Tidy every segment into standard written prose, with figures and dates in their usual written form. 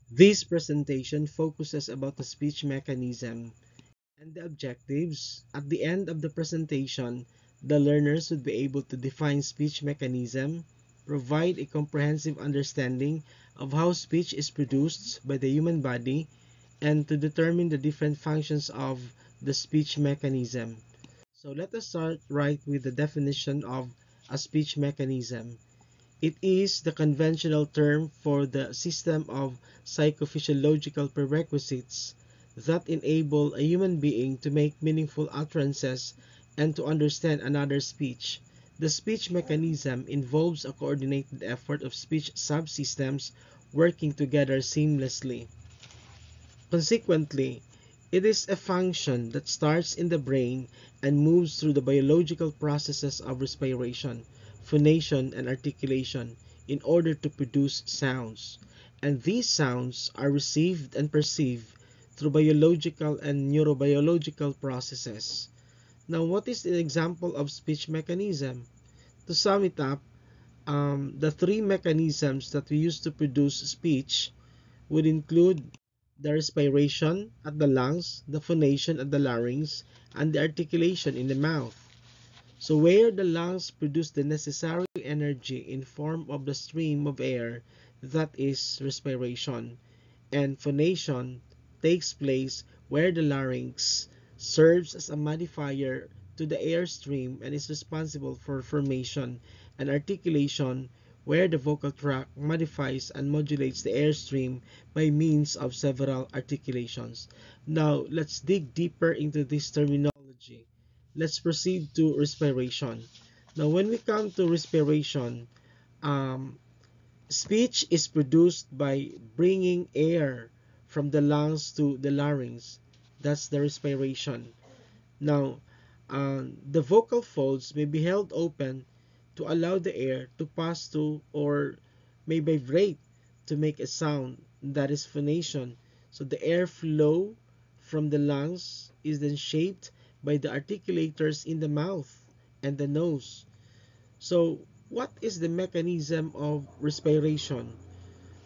This presentation focuses about the speech mechanism and the objectives. At the end of the presentation, the learners would be able to define speech mechanism, provide a comprehensive understanding of how speech is produced by the human body, and to determine the different functions of the speech mechanism. So let us start right with the definition of a speech mechanism. It is the conventional term for the system of psychophysiological prerequisites that enable a human being to make meaningful utterances and to understand another's speech. The speech mechanism involves a coordinated effort of speech subsystems working together seamlessly. Consequently, it is a function that starts in the brain and moves through the biological processes of respiration, phonation, and articulation in order to produce sounds. And these sounds are received and perceived through biological and neurobiological processes. Now, what is an example of speech mechanism? To sum it up, the three mechanisms that we use to produce speech would include the respiration at the lungs, the phonation at the larynx, and the articulation in the mouth. So where the lungs produce the necessary energy in form of the stream of air, that is respiration, and phonation takes place where the larynx serves as a modifier to the air stream and is responsible for formation, and articulation where the vocal tract modifies and modulates the air stream by means of several articulations. Now, let's dig deeper into this terminology. Let's proceed to respiration. Now, when we come to respiration, um, speech is produced by bringing air from the lungs to the larynx. That's the respiration. Now, the vocal folds may be held open to allow the air to pass through or may vibrate to make a sound, that is phonation. So the air flow from the lungs is then shaped by the articulators in the mouth and the nose. So what is the mechanism of respiration?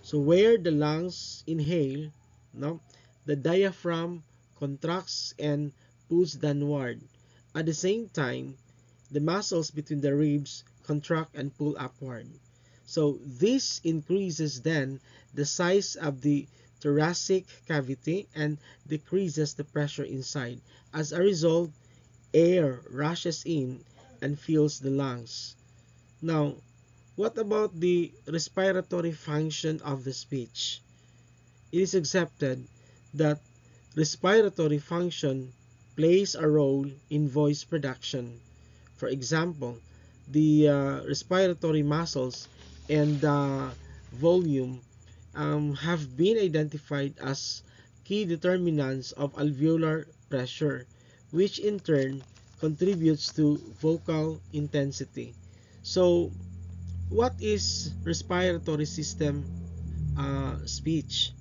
So where the lungs inhale, no, the diaphragm contracts and pulls downward. At the same time, the muscles between the ribs contract and pull upward. So this increases then the size of the thoracic cavity and decreases the pressure inside. As a result, air rushes in and fills the lungs. Now, what about the respiratory function of the speech? It is accepted that respiratory function plays a role in voice production. For example, the respiratory muscles and volume have been identified as key determinants of alveolar pressure, which in turn contributes to vocal intensity. So, what is respiratory system speech?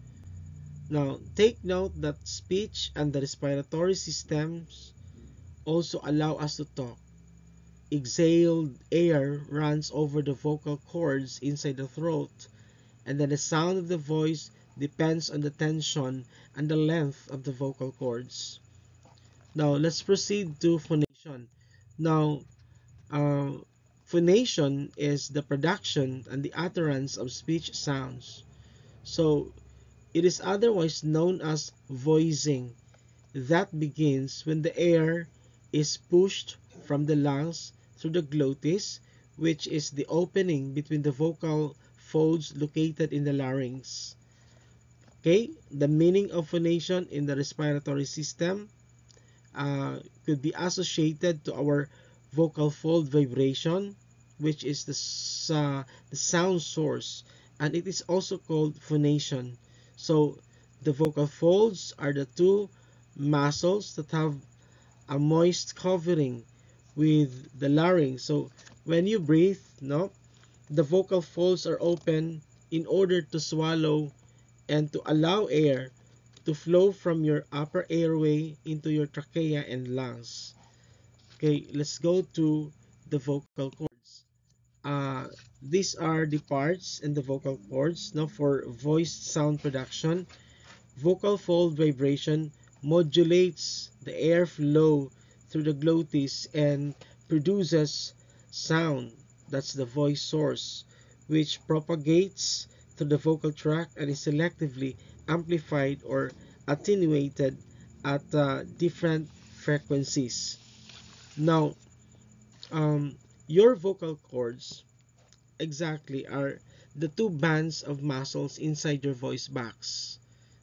Now, take note that speech and the respiratory systems also allow us to talk. Exhaled air runs over the vocal cords inside the throat, and then the sound of the voice depends on the tension and the length of the vocal cords. Now, let's proceed to phonation. Now, uh, phonation is the production and the utterance of speech sounds. So, it is otherwise known as voicing. That begins when the air is pushed from the lungs through the glottis, which is the opening between the vocal folds located in the larynx. Okay, the meaning of phonation in the respiratory system could be associated to our vocal fold vibration, which is the sound source, and it is also called phonation. So the vocal folds are the two muscles that have a moist covering with the larynx. So when you breathe, no, the vocal folds are open in order to swallow and to allow air to flow from your upper airway into your trachea and lungs. Okay, let's go to the vocal cords. These are the parts and the vocal cords. Now for voice sound production, vocal fold vibration modulates the airflow through the glottis and produces sound. That's the voice source, which propagates through the vocal tract and is selectively amplified or attenuated at different frequencies. Now, um, your vocal cords exactly are the two bands of muscles inside your voice box,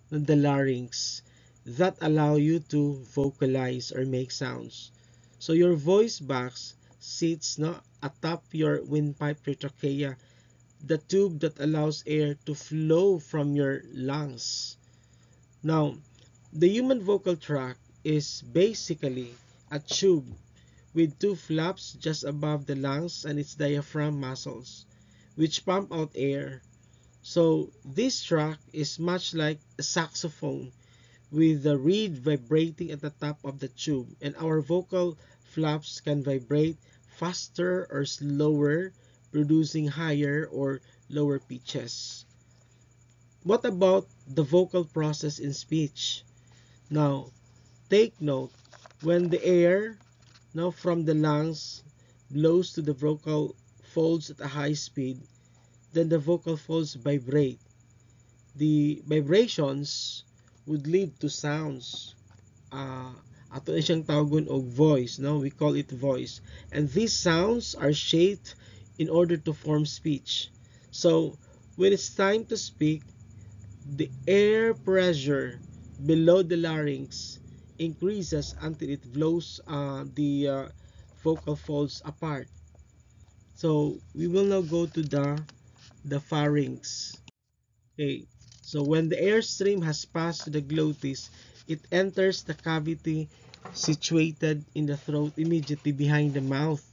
the larynx, that allow you to vocalize or make sounds. So your voice box sits no, atop your windpipe, your trachea, the tube that allows air to flow from your lungs. Now, the human vocal tract is basically a tube with two flaps just above the lungs and its diaphragm muscles, which pump out air. So this tract is much like a saxophone with the reed vibrating at the top of the tube, and our vocal flaps can vibrate faster or slower, producing higher or lower pitches. What about the vocal process in speech? Now, take note, when the air now from the lungs blows to the vocal folds at a high speed, then the vocal folds vibrate. The vibrations would lead to sounds. Ato na siyang tawagon og voice, no? We call it voice. And these sounds are shaped in order to form speech. So, when it's time to speak, the air pressure below the larynx increases until it blows the vocal folds apart. So, we will now go to the pharynx. Okay, so when the airstream has passed the glottis, it enters the cavity situated in the throat immediately behind the mouth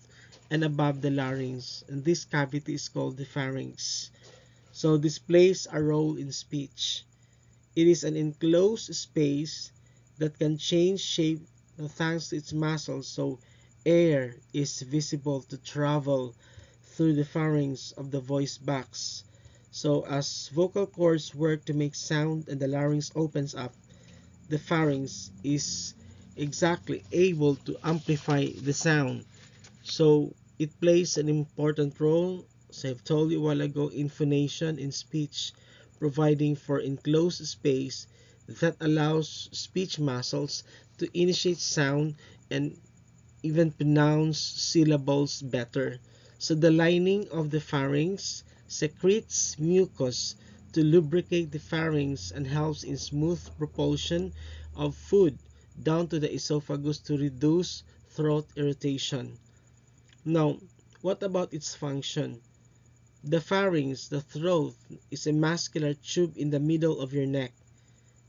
and above the larynx. And this cavity is called the pharynx. So this plays a role in speech. It is an enclosed space that can change shape thanks to its muscles, so air is visible to travel through the pharynx of the voice box. So as vocal cords work to make sound and the larynx opens up, the pharynx is exactly able to amplify the sound. So it plays an important role, as I've told you a while ago, in phonation in speech, providing for enclosed space that allows speech muscles to initiate sound and even pronounce syllables better. So the lining of the pharynx secretes mucus to lubricate the pharynx and helps in smooth propulsion of food down to the esophagus to reduce throat irritation. Now, what about its function? The pharynx, the throat, is a muscular tube in the middle of your neck.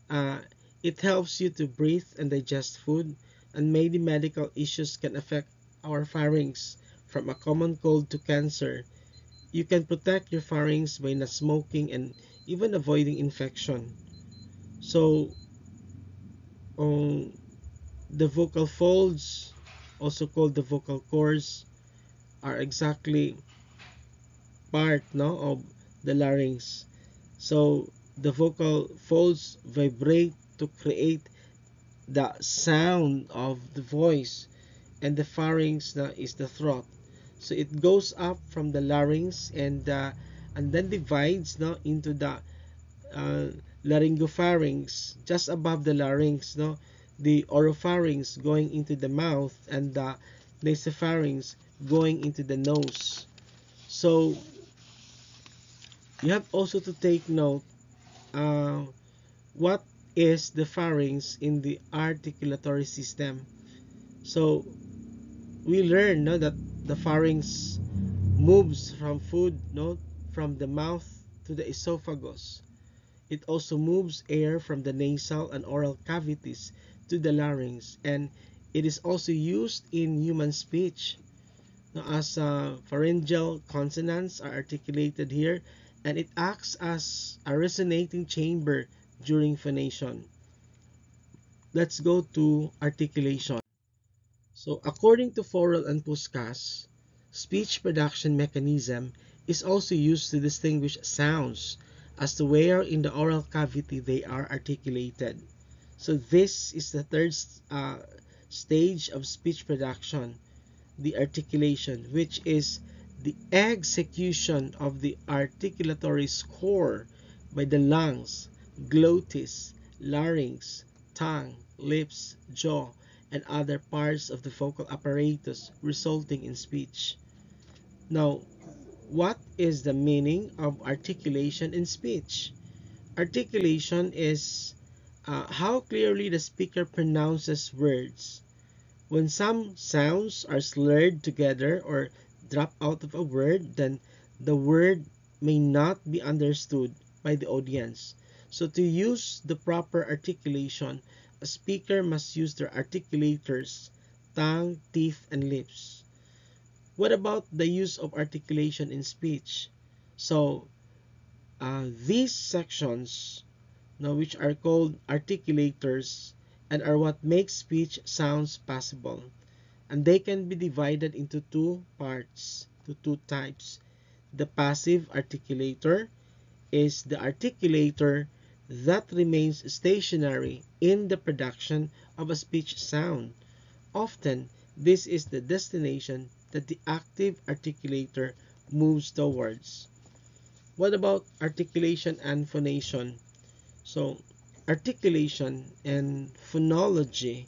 Uh, it helps you to breathe and digest food, and many medical issues can affect our pharynx, from a common cold to cancer. You can protect your pharynx by not smoking and even avoiding infection. So, um, the vocal folds, also called the vocal cords, are exactly part no, of the larynx. So, the vocal folds vibrate to create the sound of the voice, and the pharynx is the throat. So it goes up from the larynx and then divides no into the uh, laryngopharynx just above the larynx, no, the oropharynx going into the mouth, and the nasopharynx going into the nose. So you have also to take note uh, what is the pharynx in the articulatory system. So we learn no, that the pharynx moves from food no, from the mouth to the esophagus. It also moves air from the nasal and oral cavities to the larynx, and it is also used in human speech. Now, as pharyngeal consonants are articulated here, and it acts as a resonating chamber during phonation. Let's go to articulation. So, according to Forel and Puskas, speech production mechanism is also used to distinguish sounds as to where in the oral cavity they are articulated. So this is the third stage of speech production, the articulation, which is the execution of the articulatory score by the lungs, glottis, larynx, tongue, lips, jaw, and other parts of the vocal apparatus, resulting in speech. Now, what is the meaning of articulation in speech? Articulation is how clearly the speaker pronounces words. When some sounds are slurred together or drop out of a word, then the word may not be understood by the audience. So to use the proper articulation, a speaker must use their articulators, tongue, teeth, and lips. What about the use of articulation in speech? So these sections, now, which are called articulators, and are what makes speech sounds possible. And they can be divided into two parts, to two types. The passive articulator is the articulator that remains stationary in the production of a speech sound. Often, this is the destination that the active articulator moves towards. What about articulation and phonation? So, articulation and phonology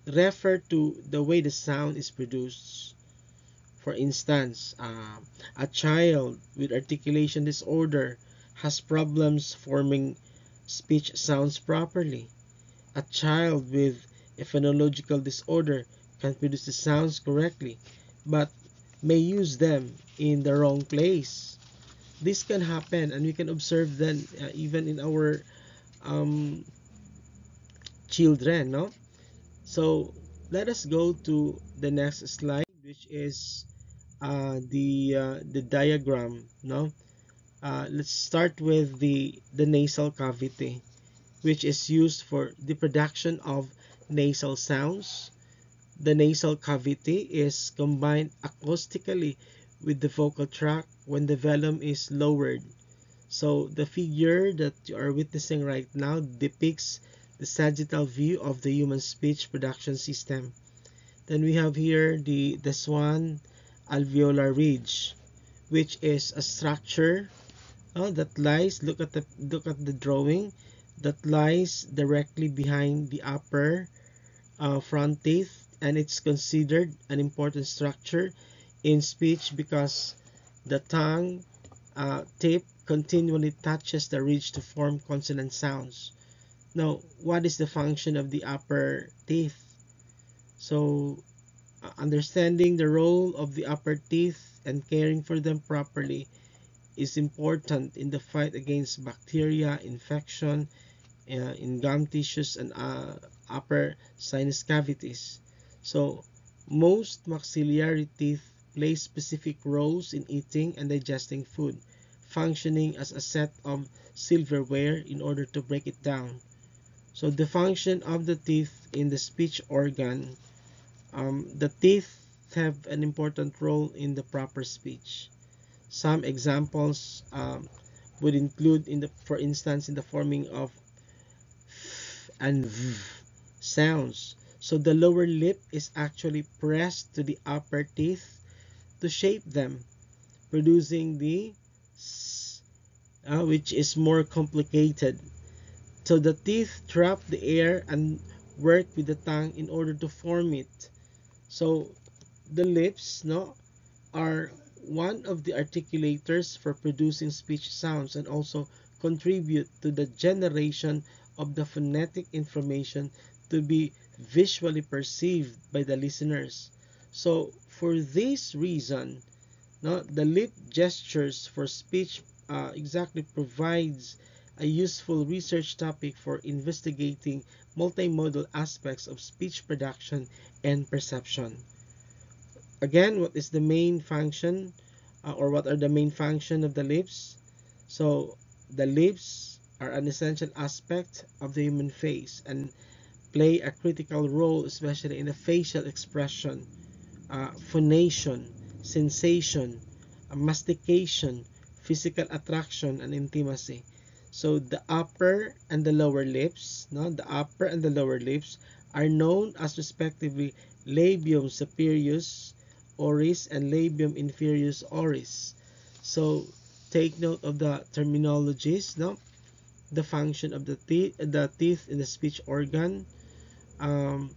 refer to the way the sound is produced. For instance, a child with articulation disorder has problems forming speech sounds properly. A child with a phonological disorder can produce the sounds correctly, but may use them in the wrong place. This can happen, and we can observe them even in our um, children, no? So let us go to the next slide, which is the diagram, no? Let's start with the nasal cavity, which is used for the production of nasal sounds. The nasal cavity is combined acoustically with the vocal tract when the velum is lowered. So the figure that you are witnessing right now depicts the sagittal view of the human speech production system. Then we have here the swan alveolar ridge, which is a structure that lies. Look at the drawing that lies directly behind the upper front teeth, and it's considered an important structure in speech because the tongue tip continually touches the ridge to form consonant sounds. Now, what is the function of the upper teeth? So, understanding the role of the upper teeth and caring for them properly is important in the fight against bacteria, infection in gum tissues, and upper sinus cavities. So, most maxillary teeth play specific roles in eating and digesting food, functioning as a set of silverware in order to break it down. So, the function of the teeth in the speech organ, the teeth have an important role in the proper speech. Some examples would include, for instance, in the forming of and v sounds. So the lower lip is actually pressed to the upper teeth to shape them, producing the s, which is more complicated. So the teeth trap the air and work with the tongue in order to form it. So the lips, no, are one of the articulators for producing speech sounds and also contribute to the generation of the phonetic information to be visually perceived by the listeners. So for this reason, no, the lip gestures for speech exactly provides a useful research topic for investigating multimodal aspects of speech production and perception. Again, what is the main function or what are the main function of the lips? So the lips are an essential aspect of the human face and play a critical role, especially in the facial expression, phonation, sensation, mastication, physical attraction, and intimacy. So the upper and the lower lips, no, the upper and the lower lips are known as respectively labium superius oris and labium inferius oris. So take note of the terminologies, no? The function of the teeth in the speech organ. Um,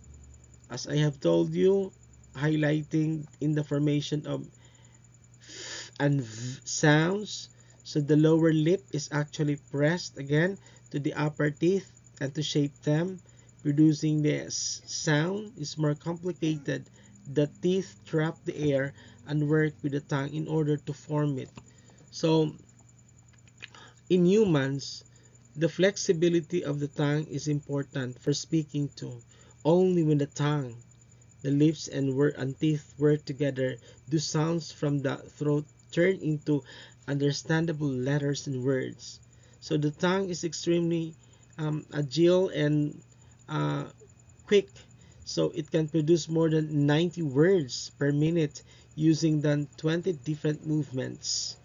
as I have told you, highlighting in the formation of and sounds. So the lower lip is actually pressed again to the upper teeth and to shape them. Producing the sound is more complicated. The teeth trap the air and work with the tongue in order to form it. So in humans, the flexibility of the tongue is important for speaking to. Only when the tongue, the lips and teeth work together do sounds from the throat turn into understandable letters and words. So the tongue is extremely agile and uh, quick. So it can produce more than 90 words per minute using than 20 different movements.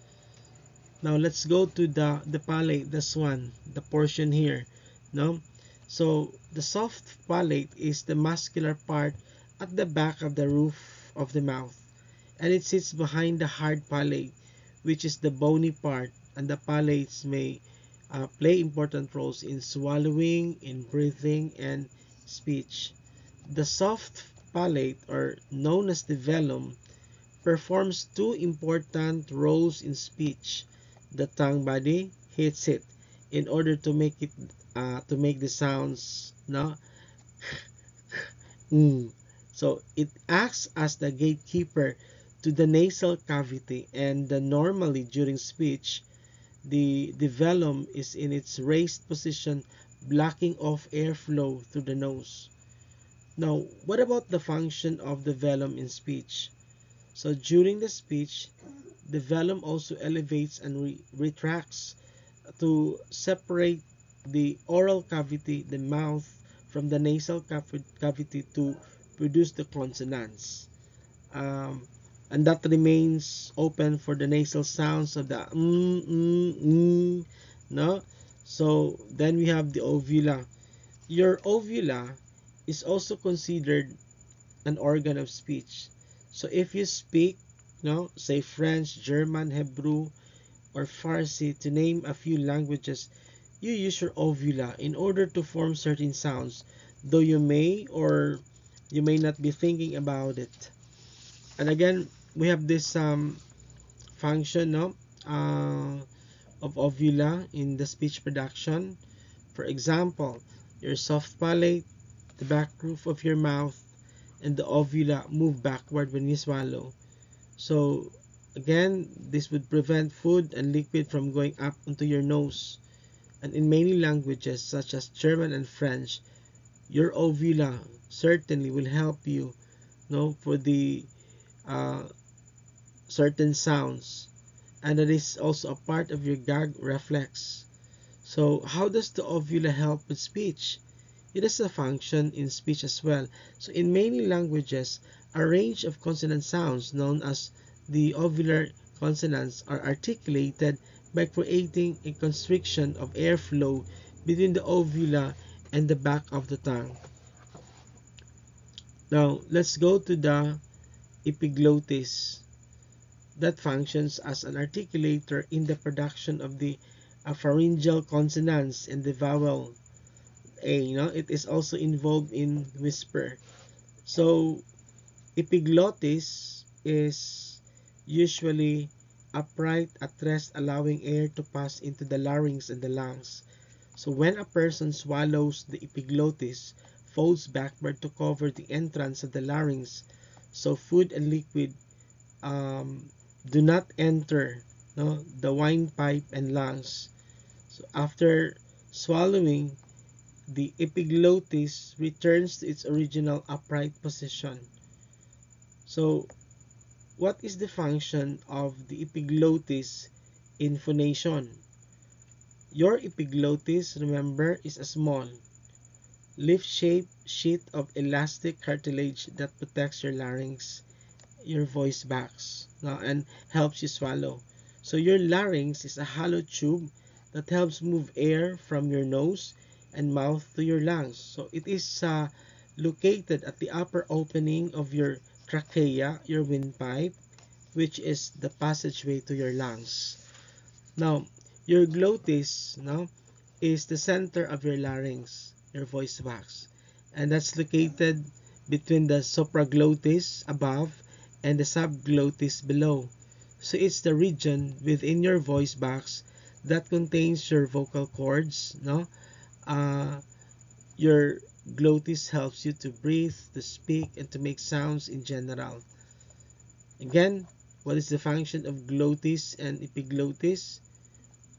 Now let's go to the palate, this one, the portion here. No? So the soft palate is the muscular part at the back of the roof of the mouth, and it sits behind the hard palate, which is the bony part, and the palates may play important roles in swallowing, in breathing, and speech. The soft palate, or known as the velum, performs two important roles in speech. The tongue body hits it in order to make it to make the sounds, no, mm. So it acts as the gatekeeper to the nasal cavity, and normally during speech the velum is in its raised position, blocking off airflow through the nose. Now, what about the function of the velum in speech? So during the speech, the velum also elevates and retracts to separate the oral cavity, the mouth, from the nasal cavity to produce the consonants. Um, and that remains open for the nasal sounds of the no? So then we have the ovula. Your ovula is also considered an organ of speech. So if you speak, no, say French, German, Hebrew, or Farsi, to name a few languages, you use your ovula in order to form certain sounds, though you may or you may not be thinking about it. And again, we have this function, no, of ovula in the speech production. For example, your soft palate, the back roof of your mouth, and the ovula move backward when you swallow. So again, this would prevent food and liquid from going up into your nose. And in many languages such as German and French, your ovula certainly will help you, for the uh, certain sounds, and it is also a part of your gag reflex. So how does the ovula help with speech? It is a function in speech as well. So in many languages, a range of consonant sounds known as the ovular consonants are articulated by creating a constriction of airflow between the ovula and the back of the tongue. Now, let's go to the epiglottis that functions as an articulator in the production of the pharyngeal consonants and the vowel A. It is also involved in whisper. So epiglottis is usually upright at rest, allowing air to pass into the larynx and the lungs. So when a person swallows, the epiglottis folds backward to cover the entrance of the larynx, so food and liquid do not enter, the windpipe and lungs. So after swallowing, the epiglottis returns to its original upright position. So what is the function of the epiglottis in phonation? Your epiglottis, remember, is a small, leaf-shaped sheet of elastic cartilage that protects your larynx your voice box, no, and helps you swallow. So your larynx is a hollow tube that helps move air from your nose and mouth to your lungs. So it is located at the upper opening of your trachea, your windpipe, which is the passageway to your lungs. Now, your glottis, no, is the center of your larynx, your voice box, and that's located between the supraglottis above and the subglottis below. So it's the region within your voice box that contains your vocal cords, no? Your glottis helps you to breathe, to speak, and to make sounds in general. Again, what is the function of glottis and epiglottis?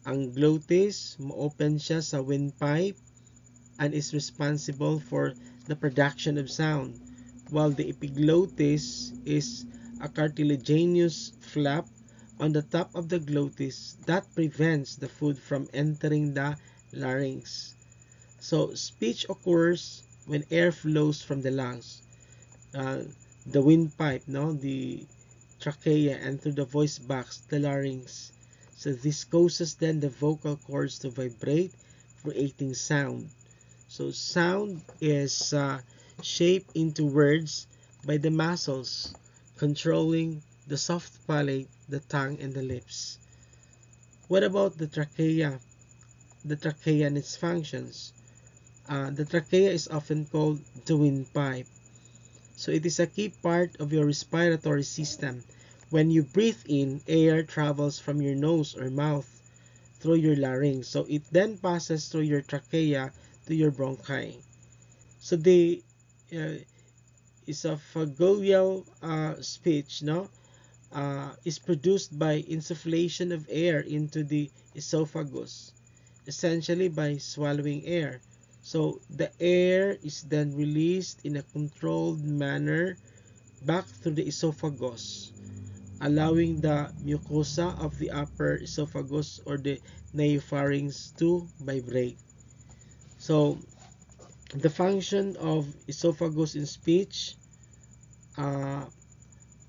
Ang glottis, ma-open siya sa windpipe and is responsible for the production of sound, while the epiglottis is a cartilaginous flap on the top of the glottis that prevents the food from entering the larynx. So speech occurs when air flows from the lungs, uh, the windpipe, no, the trachea, and through the voice box, the larynx. So this causes then the vocal cords to vibrate, creating sound. So sound is shaped into words by the muscles controlling the soft palate, the tongue, and the lips. What about the trachea? The trachea and its functions. The trachea is often called the windpipe. So it is a key part of your respiratory system. When you breathe in, air travels from your nose or mouth through your larynx. So it then passes through your trachea to your bronchi. So the uh, esophageal speech, no, is produced by insufflation of air into the esophagus, essentially by swallowing air. So the air is then released in a controlled manner back through the esophagus, allowing the mucosa of the upper esophagus or the naopharynx to vibrate. So the function of esophagus in speech, uh,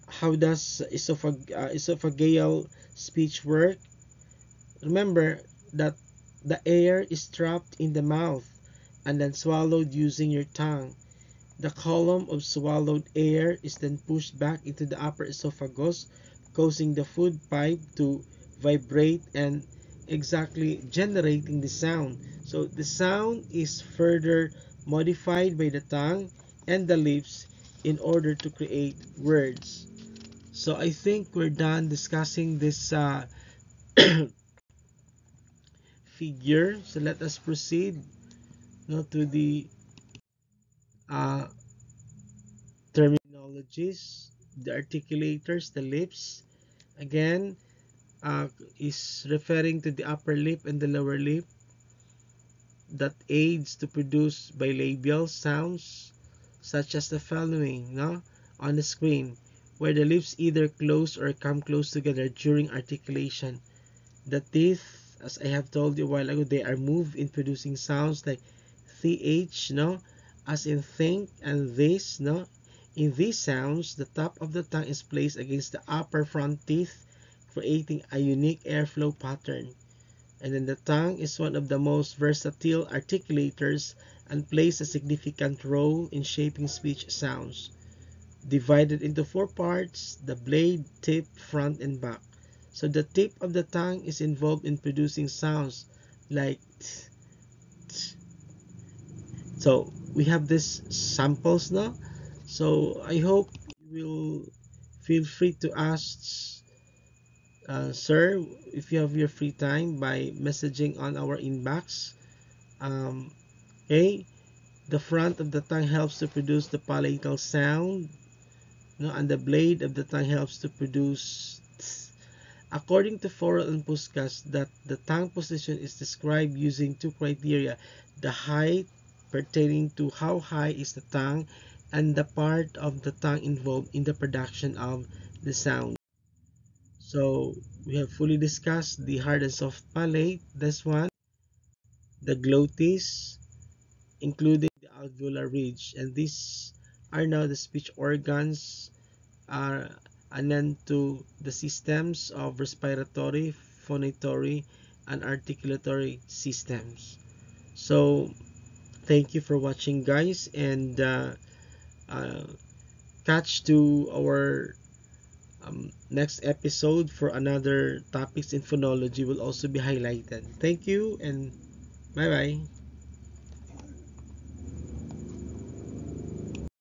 how does esophageal speech work? Remember that the air is trapped in the mouth and then swallowed using your tongue. The column of swallowed air is then pushed back into the upper esophagus, causing the food pipe to vibrate and exactly generating the sound. So the sound is further modified by the tongue and the lips in order to create words. So I think we're done discussing this figure. So let us proceed now to the uh, terminologies, the articulators, the lips. Again, is referring to the upper lip and the lower lip that aids to produce bilabial sounds such as the following, no, on the screen, where the lips either close or come close together during articulation. The teeth, as I have told you a while ago, they are moved in producing sounds like th, no, as in think, and this, no. In these sounds, the top of the tongue is placed against the upper front teeth, creating a unique airflow pattern. And then the tongue is one of the most versatile articulators and plays a significant role in shaping speech sounds. Divided into four parts, the blade, tip, front, and back. So the tip of the tongue is involved in producing sounds like t, t. So we have these samples now. So I hope you will feel free to ask, sir, if you have your free time by messaging on our inbox. Um, okay, the front of the tongue helps to produce the palatal sound, no, and the blade of the tongue helps to produce t. According to Forel and Puskas, that the tongue position is described using two criteria: the height pertaining to how high is the tongue and the part of the tongue involved in the production of the sound. So we have fully discussed the hard and soft palate, this one, the glottis, including the alveolar ridge, and these are now the speech organs and then to the systems of respiratory, phonatory, and articulatory systems. So thank you for watching, guys, and uh, catch to our next episode for another topics in phonology will also be highlighted. Thank you and bye bye.